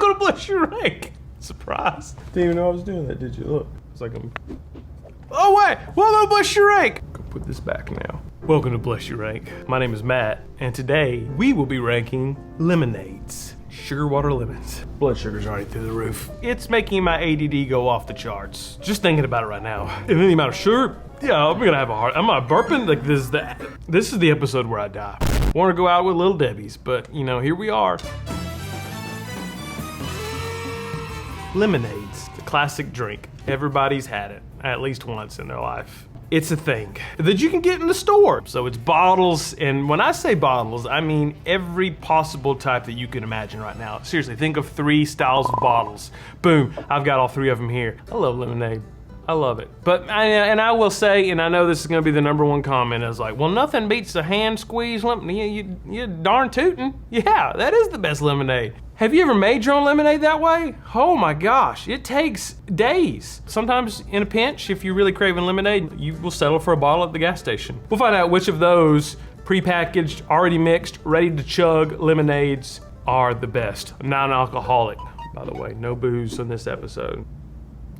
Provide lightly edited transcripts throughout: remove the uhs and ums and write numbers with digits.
Welcome to Bless Your Rank. Surprise. Didn't even know I was doing that, did you? Look. It's like I'm... Oh, wait. Welcome to Bless Your Rank. Go put this back now. Welcome to Bless Your Rank. My name is Matt, and today we will be ranking lemonades. Sugar water lemons. Blood sugar's already through the roof. It's making my ADD go off the charts. Just thinking about it right now. And then the amount of sugar, yeah, I'm gonna have a heart. I'm not burping like this. This is the episode where I die. Want to go out with Little Debbie's, but you know, here we are. Lemonades, the classic drink. Everybody's had it at least once in their life. It's a thing that you can get in the store. So it's bottles, and when I say bottles, I mean every possible type that you can imagine right now. Seriously, think of 3 styles of bottles. Boom, I've got all 3 of them here. I love lemonade. I love it. But, I will say, and I know this is gonna be the #1 comment, is like, well, nothing beats a hand squeeze lemonade. You darn tootin'. Yeah, that is the best lemonade. Have you ever made your own lemonade that way? Oh my gosh, it takes days. Sometimes in a pinch, if you're really craving lemonade, you will settle for a bottle at the gas station. We'll find out which of those prepackaged, already mixed, ready to chug lemonades are the best. Non-alcoholic, by the way, no booze on this episode.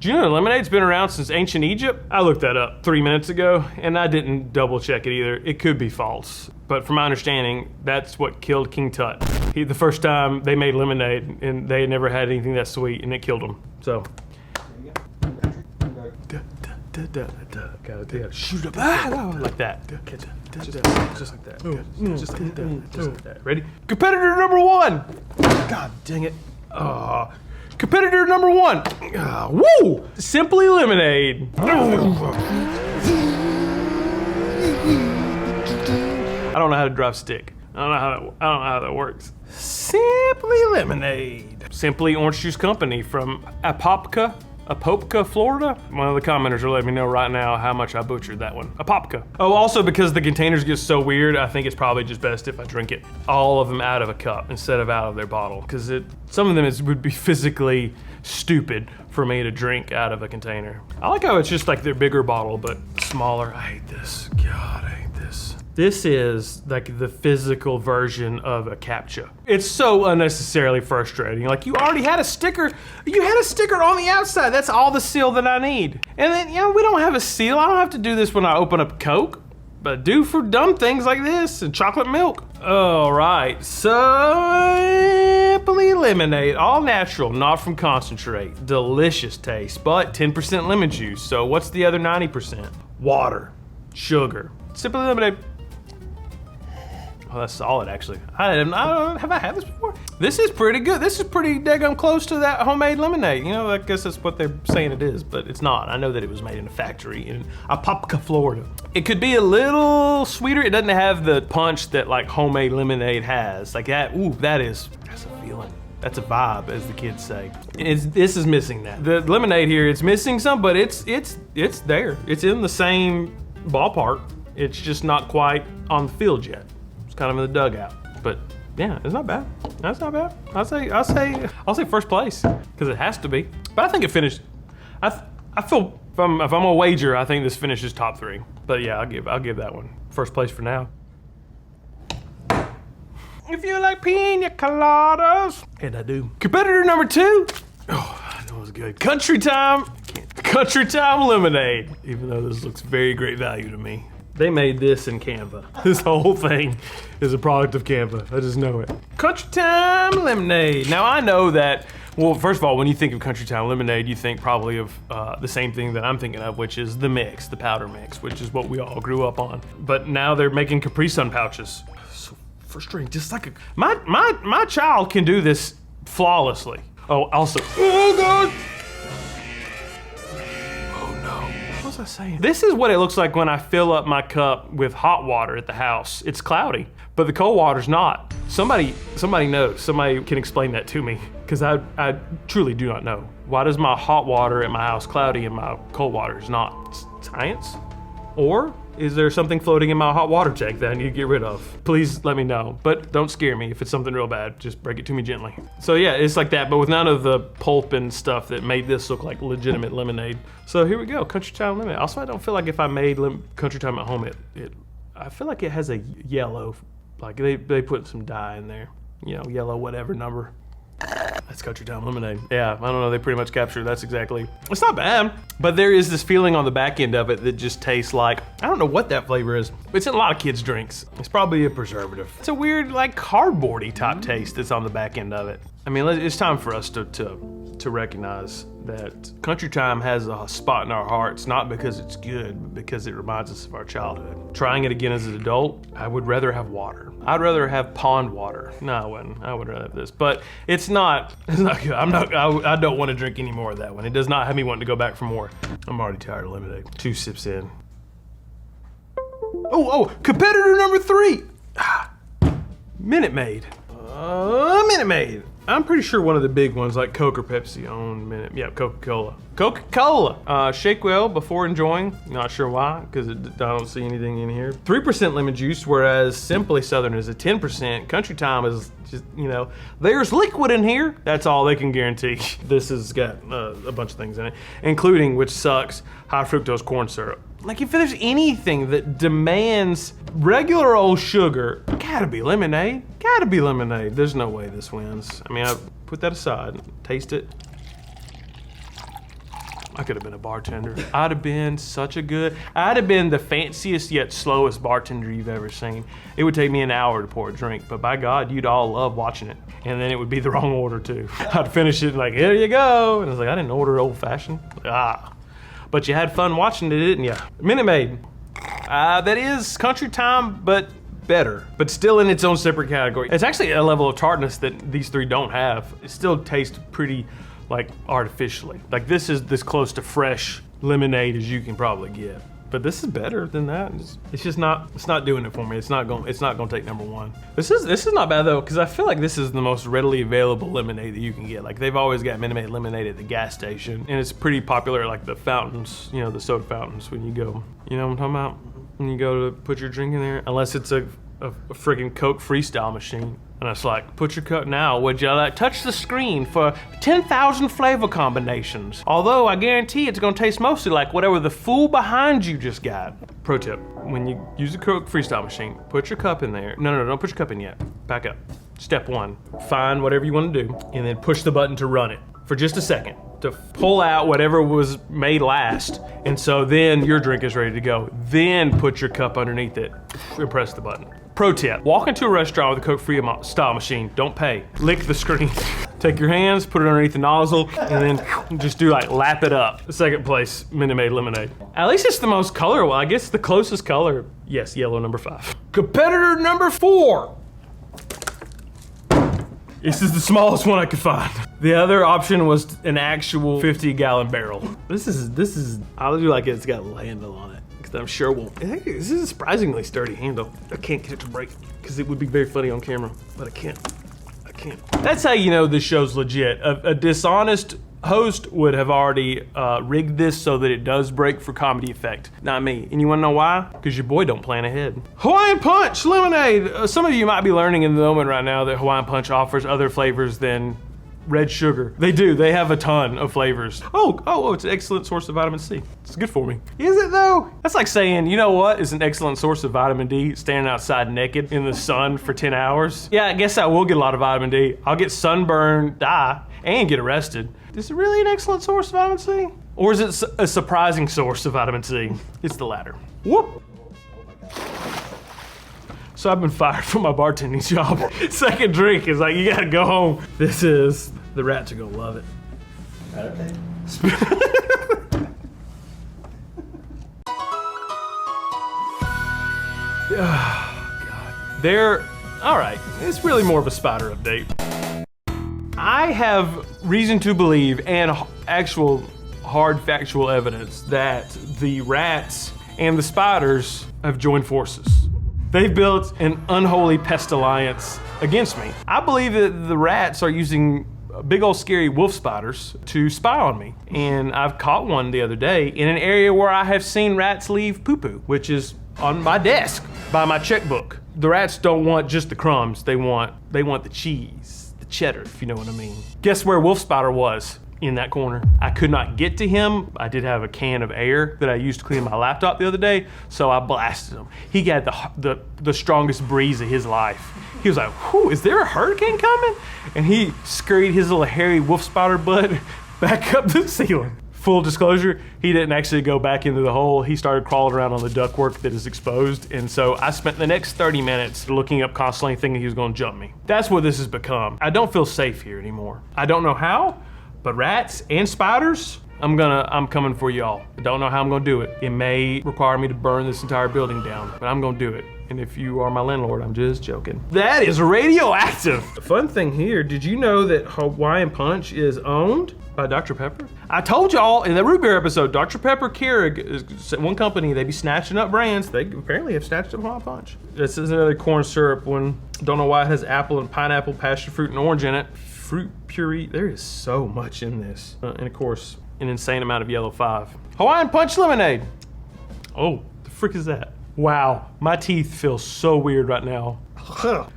Do you know lemonade's been around since ancient Egypt? I looked that up 3 minutes ago, and I didn't double check it either. It could be false. But from my understanding, that's what killed King Tut. The first time they made lemonade, and they had never had anything that sweet, and it killed him. So. Gotta shoot up like that. Just like that. Just like that. Ready? Competitor #1! God dang it. Competitor #1. Woo! Simply Lemonade. I don't know how to drive stick. I don't know how that works. Simply Lemonade. Simply Orange Juice Company from Apopka, Florida. One of the commenters are letting me know right now how much I butchered that one. Apopka. Oh, also because the containers get so weird, I think it's probably just best if I drink it, all of them out of a cup instead of out of their bottle. Because some of them would be physically stupid for me to drink out of a container. I like how it's just like their bigger bottle, but smaller. I hate this. God, I hate this. This is like the physical version of a CAPTCHA. It's so unnecessarily frustrating. Like you already had a sticker. You had a sticker on the outside. That's all the seal that I need. And then, we don't have a seal. I don't have to do this when I open up Coke, but I do for dumb things like this and chocolate milk. All right, Simply Lemonade, all natural, not from concentrate. Delicious taste, but 10% lemon juice. So what's the other 90%? Water, sugar. Simply Lemonade. Oh, that's solid, actually. Have I had this before? This is pretty good. This is pretty daggum close to that homemade lemonade. I guess that's what they're saying it is, but it's not. I know that it was made in a factory in Apopka, Florida. It could be a little sweeter. It doesn't have the punch that like homemade lemonade has. Like that, that's a feeling. That's a vibe, as the kids say. This is missing that. The lemonade here, it's missing some, but it's there. It's in the same ballpark. It's just not quite on the field yet. Kind of in the dugout, but yeah, it's not bad. That's not bad. I'll say first place because it has to be. But I think it finished. I feel if I'm a wager, I think this finishes top 3. But yeah, I'll give that one first place for now. If you like pina coladas, and I do. Competitor #2. Oh, that was good. Country Time Lemonade. Even though this looks very great value to me. They made this in Canva. This whole thing is a product of Canva. I just know it. Country Time Lemonade. Now I know that, well, first of all, when you think of Country Time Lemonade, you think probably of the same thing that I'm thinking of, which is the mix, the powder mix, which is what we all grew up on. But now they're making Capri Sun pouches. So frustrating, just like my child can do this flawlessly. Oh, also, oh God. What was I saying? This is what it looks like when I fill up my cup with hot water at the house. It's cloudy, but the cold water's not. Somebody knows. Somebody can explain that to me, because I truly do not know. Why does my hot water at my house cloudy and my cold water is not? Science? Or is there something floating in my hot water tank that I need to get rid of? Please let me know, but don't scare me. If it's something real bad, just break it to me gently. So yeah, it's like that, but with none of the pulp and stuff that made this look like legitimate lemonade. So here we go, Country Time Lemonade. Also, I don't feel like if I made Country Time at home, I feel like it has a yellow, like they put some dye in there. Yellow whatever number. That's Country Time lemonade. Yeah, I don't know, they pretty much captured, that's exactly. It's not bad, but there is this feeling on the back end of it that just tastes like, I don't know what that flavor is. It's in a lot of kids' drinks. It's probably a preservative. It's a weird, like, cardboardy type taste that's on the back end of it. I mean, it's time for us to recognize that Country Time has a spot in our hearts, not because it's good, but because it reminds us of our childhood. Trying it again as an adult, I would rather have water. I'd rather have pond water. No, I wouldn't. I would rather have this. But it's not good. I don't want to drink any more of that one. It does not have me wanting to go back for more. I'm already tired of lemonade. 2 sips in. Oh, competitor number 3. Minute Maid. Minute Maid. I'm pretty sure one of the big ones, like Coke or Pepsi, own Minute. Yeah, Coca-Cola. Coca-Cola. Shake well before enjoying. Not sure why, because I don't see anything in here. 3% lemon juice, whereas Simply Southern is a 10%. Country Time is just, there's liquid in here. That's all they can guarantee. This has got a bunch of things in it, including, which sucks, high fructose corn syrup. Like, if there's anything that demands regular old sugar, gotta be lemonade. Gotta be lemonade. There's no way this wins. I mean, I put that aside, taste it. I could have been a bartender. I'd have been the fanciest yet slowest bartender you've ever seen. It would take me an hour to pour a drink, but by God, you'd all love watching it. And then it would be the wrong order too. I'd finish it like, here you go. And I was like, I didn't order old fashioned. But you had fun watching it, didn't you? Minute Maid. That is Country Time, but better. But still in its own separate category. It's actually a level of tartness that these 3 don't have. It still tastes pretty, like, artificially. Like, this is this close to fresh lemonade as you can probably get. But this is better than that. It's just not. It's not doing it for me. It's not going to take number 1. This is not bad though, because I feel like this is the most readily available lemonade that you can get. Like, they've always got Minute Maid lemonade at the gas station, and it's pretty popular. Like the fountains, the soda fountains. When you go, you know what I'm talking about? When you go to put your drink in there, unless it's a freaking Coke freestyle machine. And it's like, put your cup now, would you? Like, touch the screen for 10,000 flavor combinations. Although I guarantee it's gonna taste mostly like whatever the fool behind you just got. Pro tip, when you use a Coke freestyle machine, put your cup in there. No, don't put your cup in yet. Back up. Step 1, find whatever you wanna do, and then push the button to run it for just a second to pull out whatever was made last. And so then your drink is ready to go. Then put your cup underneath it and press the button. Pro tip, walk into a restaurant with a Coke freestyle machine, don't pay, lick the screen. Take your hands, put it underneath the nozzle, and then just do like lap it up. The second place, Minute Maid lemonade. At least it's the most color, well, I guess the closest color, yes, yellow number 5. Competitor number 4. This is the smallest one I could find. The other option was an actual 50-gallon barrel. This is, I'll do like it's got a handle on it, because I'm sure won't. This is a surprisingly sturdy handle. I can't get it to break, because it would be very funny on camera, but I can't. That's how you know this show's legit. A dishonest host would have already rigged this so that it does break for comedy effect, not me. And you wanna know why? Because your boy don't plan ahead. Hawaiian Punch lemonade. Some of you might be learning in the moment right now that Hawaiian Punch offers other flavors than red sugar. They do, they have a ton of flavors. Oh, it's an excellent source of vitamin C. It's good for me. Is it though? That's like saying, you know what is an excellent source of vitamin D? Standing outside naked in the sun for 10 hours. Yeah, I guess I will get a lot of vitamin D. I'll get sunburned, die, and get arrested. Is it really an excellent source of vitamin C? Or is it a surprising source of vitamin C? It's the latter. Whoop! So I've been fired from my bartending job. Second drink is like, you gotta go home. The rats are gonna love it. Okay. Oh, God. All right, it's really more of a spider update. I have reason to believe, and actual hard factual evidence, that the rats and the spiders have joined forces. They've built an unholy pest alliance against me. I believe that the rats are using big old scary wolf spiders to spy on me. And I've caught one the other day in an area where I have seen rats leave poo-poo, which is on my desk by my checkbook. The rats don't want just the crumbs, they want the cheese, the cheddar, if you know what I mean. Guess where wolf spider was? in that corner. I could not get to him. I did have a can of air that I used to clean my laptop the other day, so I blasted him. He got the strongest breeze of his life. He was like, whew, is there a hurricane coming? And he scurried his little hairy wolf spider butt back up the ceiling. Full disclosure, he didn't actually go back into the hole. He started crawling around on the ductwork that is exposed. And so I spent the next 30 minutes looking up constantly thinking he was gonna jump me. That's what this has become. I don't feel safe here anymore. I don't know how, but rats and spiders, I'm coming for y'all. I don't know how I'm gonna do it. It may require me to burn this entire building down, but I'm gonna do it. And if you are my landlord, I'm just joking. That is radioactive. The fun thing here, did you know that Hawaiian Punch is owned by Dr. Pepper? I told y'all in the root beer episode, Dr. Pepper Keurig is one company, they be snatching up brands. They apparently have snatched up Hawaiian Punch. This is another corn syrup one. Don't know why it has apple and pineapple, passion fruit, and orange in it. Fruit puree, there is so much in this. And of course, an insane amount of yellow 5. Hawaiian Punch lemonade. Oh, the frick is that? Wow, my teeth feel so weird right now.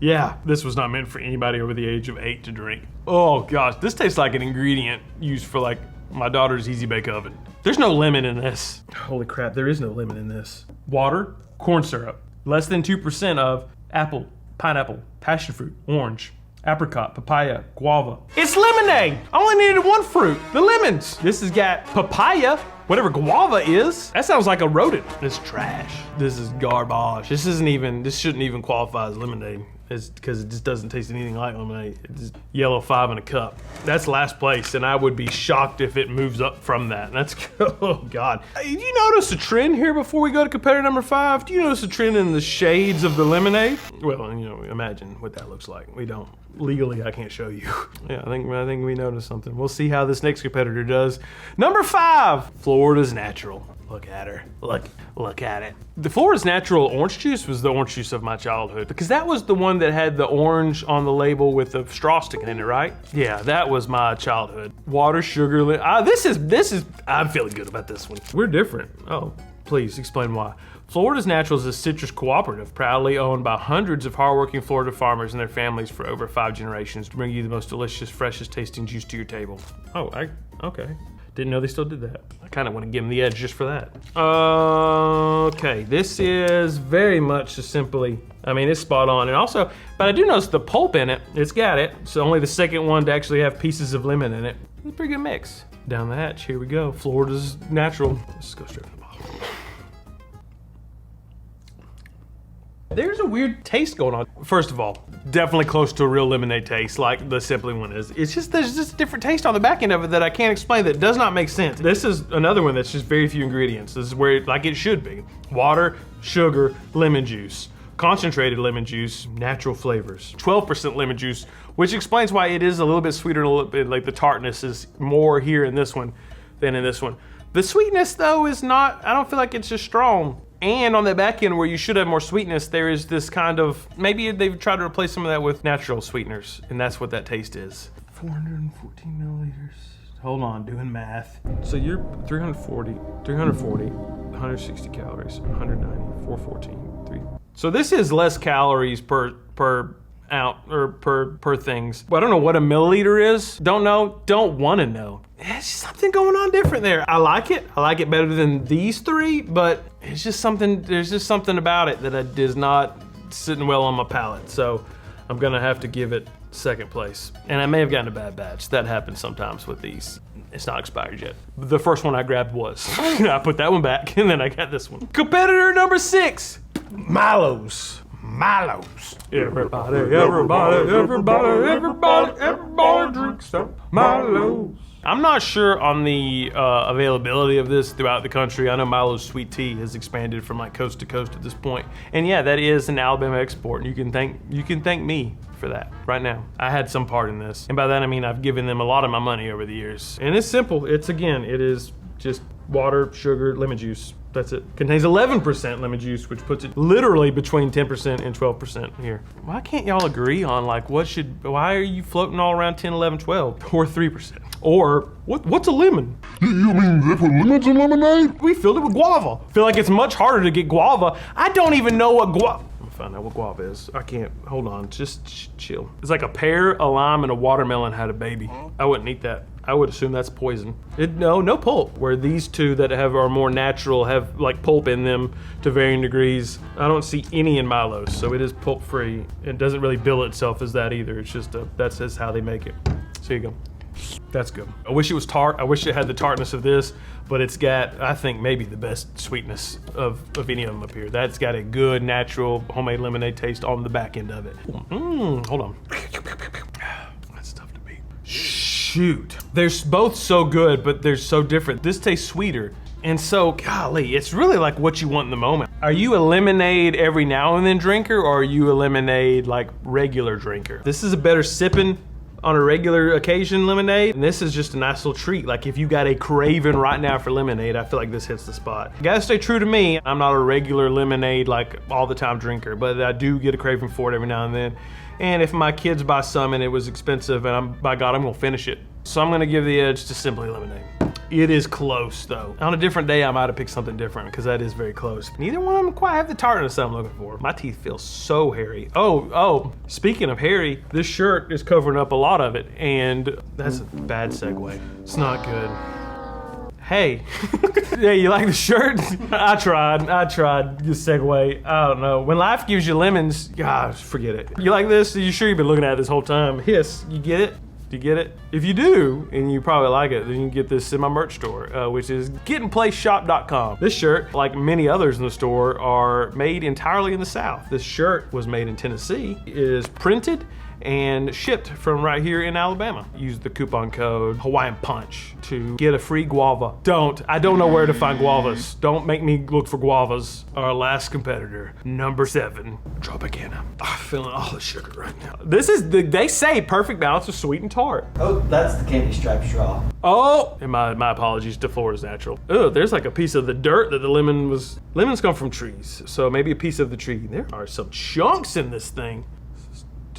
Yeah, this was not meant for anybody over the age of 8 to drink. Oh gosh, this tastes like an ingredient used for like my daughter's Easy Bake Oven. There's no lemon in this. Holy crap, there is no lemon in this. Water, corn syrup, less than 2% of apple, pineapple, passion fruit, orange, apricot, papaya, guava. It's lemonade! I only needed one fruit, the lemons. This has got papaya, whatever guava is. That sounds like a rodent. It's trash. This is garbage. This shouldn't even qualify as lemonade. It's because it just doesn't taste anything like lemonade. It's just yellow 5 in a cup. That's last place, and I would be shocked if it moves up from that. That's, oh God. Do you notice a trend here before we go to competitor number 5? Do you notice a trend in the shades of the lemonade? Well, you know, imagine what that looks like. We don't. Legally, I can't show you. Yeah, I think we noticed something. We'll see how this next competitor does. Number 5, Florida's Natural. Look at her. Look at it. The Florida's Natural orange juice was the orange juice of my childhood because that was the one that had the orange on the label with the straw sticking in it, right? Yeah, that was my childhood. Water, sugar, this is, I'm feeling good about this one. We're different. Oh, please explain why. Florida's Natural is a citrus cooperative proudly owned by hundreds of hardworking Florida farmers and their families for over 5 generations to bring you the most delicious, freshest tasting juice to your table. Oh, okay. Didn't know they still did that. I kind of want to give them the edge just for that. Okay, this is very much just simply, I mean, it's spot on. And also, but I do notice the pulp in it, it's got it. So only the second one to actually have pieces of lemon in it. It's a pretty good mix. Down the hatch, here we go. Florida's Natural. Let's go straight to the bottle. There's a weird taste going on. First of all, definitely close to a real lemonade taste like the Simply one is. It's just, there's just a different taste on the back end of it that I can't explain that does not make sense. This is another one that's just very few ingredients. This is where like it should be. Water, sugar, lemon juice, concentrated lemon juice, natural flavors, 12% lemon juice, which explains why it is a little bit sweeter, a little bit like the tartness is more here in this one than in this one. The sweetness though is not, I don't feel like it's as strong. And on the back end where you should have more sweetness, there is this kind of, maybe they've tried to replace some of that with natural sweeteners, and that's what that taste is. 414 milliliters. Hold on, doing math. So you're 340, 160 calories, 190, 414, 3. So this is less calories per out or per things. Well, I don't know what a milliliter is. Don't know, don't want to know. There's something going on different there. I like it better than these 3, but it's just something, there's just something about it that is not sitting well on my palate. So I'm gonna have to give it second place. And I may have gotten a bad batch. That happens sometimes with these. It's not expired yet. The first one I grabbed was. I put that one back and then I got this one. Competitor number 6, Milo's. Everybody drinks up Milo's. I'm not sure on the availability of this throughout the country. I know Milo's sweet tea has expanded from like coast to coast at this point. And yeah, that is an Alabama export. And you can thank me for that right now. I had some part in this. And by that I mean I've given them a lot of my money over the years. And it's simple. It is just water, sugar, lemon juice. That's it. Contains 11% lemon juice, which puts it literally between 10% and 12% here. Why can't y'all agree on like why are you floating all around 10, 11, 12 or 3%? Or what's a lemon? You mean they put lemons in lemonade? We filled it with guava. Feel like it's much harder to get guava. I don't even know what guava. I'm gonna find out what guava is. I can't, hold on, just chill. It's like a pear, a lime, and a watermelon had a baby. I wouldn't eat that. I would assume that's poison. No pulp. Where these two that are more natural have like pulp in them to varying degrees. I don't see any in Milo's, so it is pulp free. It doesn't really bill itself as that either. It's just that's just how they make it. So here you go. That's good. I wish it was tart. I wish it had the tartness of this, but it's got, I think, maybe the best sweetness of any of them up here. That's got a good, natural, homemade lemonade taste on the back end of it. Hold on. That's tough to beat. Shoot. They're both so good, but they're so different. This tastes sweeter. And so, golly, it's really like what you want in the moment. Are you a lemonade every now and then drinker, or are you a lemonade like regular drinker? This is a better sipping on a regular occasion lemonade, and this is just a nice little treat. Like if you got a craving right now for lemonade, I feel like this hits the spot. You gotta stay true to me. I'm not a regular lemonade like all the time drinker, but I do get a craving for it every now and then. And if my kids buy some and it was expensive, and by God, I'm gonna finish it. So I'm gonna give the edge to Simply Lemonade. It is close though. On a different day, I might have picked something different because that is very close. Neither one of them quite have the tartness I'm looking for. My teeth feel so hairy. Oh, speaking of hairy, this shirt is covering up a lot of it, and that's a bad segue. It's not good. Hey, yeah, you like the shirt? I tried the segue. I don't know. When life gives you lemons, gosh, forget it. You like this? You sure you've been looking at it this whole time? Hiss, you get it? Do you get it? If you do, and you probably like it, then you can get this in my merch store, which is gettinplaceshop.com. This shirt, like many others in the store, are made entirely in the South. This shirt was made in Tennessee. It is printed and shipped from right here in Alabama. Use the coupon code Hawaiian Punch to get a free guava. I don't know where to find guavas. Don't make me look for guavas. Our last competitor, number 7, Tropicana. I'm feeling all the sugar right now. This is they say perfect balance of sweet and tart. Oh, that's the candy striped straw. Oh, and my apologies to Florida's Natural. Oh, there's like a piece of the dirt that the lemons come from trees. So maybe a piece of the tree. There are some chunks in this thing.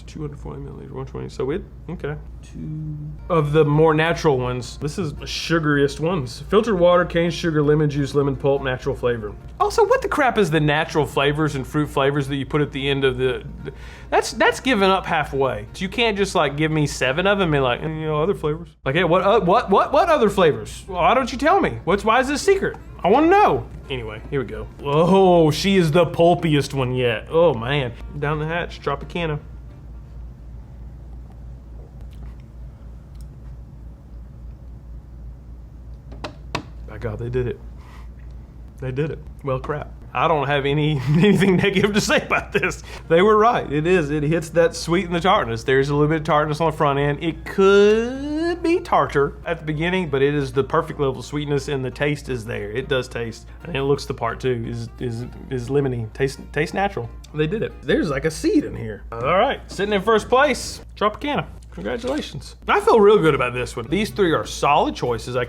240 milliliters, 120. So okay. 2 of the more natural ones. This is the sugariest ones. Filtered water, cane sugar, lemon juice, lemon pulp, natural flavor. Also, what the crap is the natural flavors and fruit flavors that you put at the end of the? That's giving up halfway. So you can't just like give me 7 of them and like, other flavors. Like, hey, what other flavors? Well, why don't you tell me? Why is this secret? I want to know. Anyway, here we go. Oh, she is the pulpiest one yet. Oh man. Down the hatch, Tropicana. My God, they did it. They did it. Well, crap. I don't have anything negative to say about this. They were right. It hits that sweet and the tartness. There's a little bit of tartness on the front end. It could be tartar at the beginning, but it is the perfect level of sweetness, and the taste is there. It does taste, and it looks the part too. Is lemony. Taste natural. They did it. There's like a seed in here. All right, sitting in first place, Tropicana. Congratulations. I feel real good about this one. These 3 are solid choices. I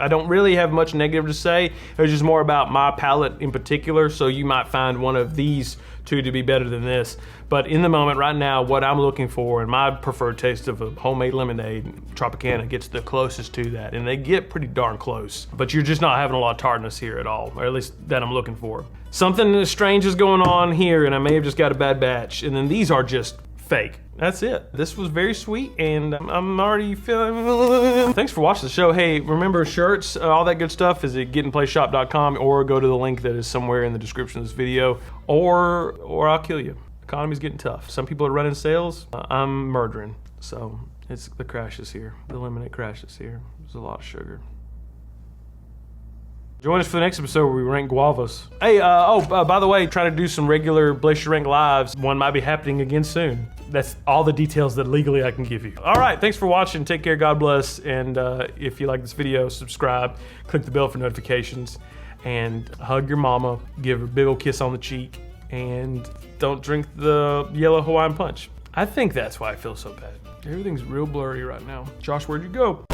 don't really have much negative to say. It's just more about my palate in particular, so you might find one of these 2 to be better than this. But in the moment right now, what I'm looking for and my preferred taste of a homemade lemonade, Tropicana gets the closest to that, and they get pretty darn close. But you're just not having a lot of tartness here at all, or at least that I'm looking for. Something strange is going on here, and I may have just got a bad batch, and then these are just fake. That's it. This was very sweet, and I'm already feeling. Thanks for watching the show. Hey, remember shirts, all that good stuff is at gettinplaceshop.com, or go to the link that is somewhere in the description of this video, or I'll kill you. Economy's getting tough. Some people are running sales. I'm murdering. So it's the crash is here. The lemonade crash is here. There's a lot of sugar. Join us for the next episode where we rank guavas. Hey, by the way, trying to do some regular Blaze Your Rank lives. One might be happening again soon. That's all the details that legally I can give you. All right, thanks for watching. Take care, God bless. And if you like this video, subscribe, click the bell for notifications, and hug your mama, give her a big old kiss on the cheek, and don't drink the yellow Hawaiian Punch. I think that's why I feel so bad. Everything's real blurry right now. Josh, where'd you go?